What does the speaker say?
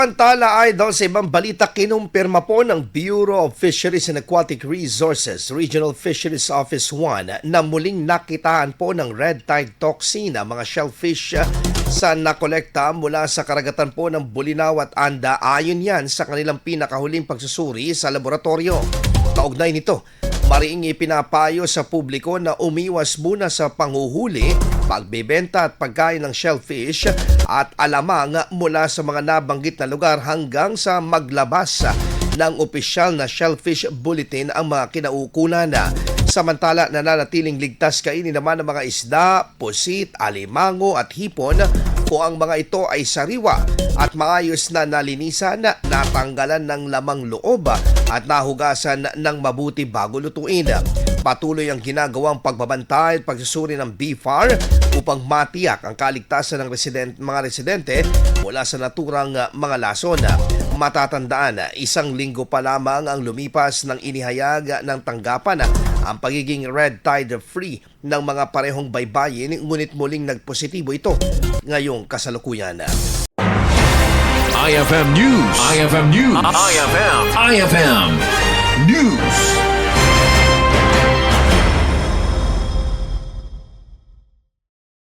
Pantala ay daw sa ibang balita, kinumpirma po ng Bureau of Fisheries and Aquatic Resources Regional Fisheries Office 1 na muling nakitaan po ng red tide toxin ang mga shellfish sa nakolekta mula sa karagatan po ng Bulinaw at Anda. Ayon yan sa kanilang pinakahuling pagsusuri sa laboratorio. Kaugnay nito, mariing ipinapayo sa publiko na umiwas muna sa panghuhuli, pagbebenta at pagkain ng shellfish at alamang mula sa mga nabanggit na lugar hanggang sa maglabas ng opisyal na shellfish bulletin ang mga kinaukulan. Samantala, nananatiling ligtas kainin naman ng mga isda, pusit, alimango at hipon kung ang mga ito ay sariwa at maayos na nalinisan, natanggalan ng lamang loob at nahugasan ng mabuti bago lutuin. Patuloy ang ginagawang pagbabantay at pagsusuri ng BFAR upang matiyak ang kaligtasan ng mga residente mula sa naturang mga lason. Matatandaan, isang linggo pa lamang ang lumipas ng inihayag ng tanggapan ang pagiging red tide free ng mga parehong baybayin, ngunit muling nagpositibo ito ngayong kasalukuyan. IFM News. IFM News. IFM News.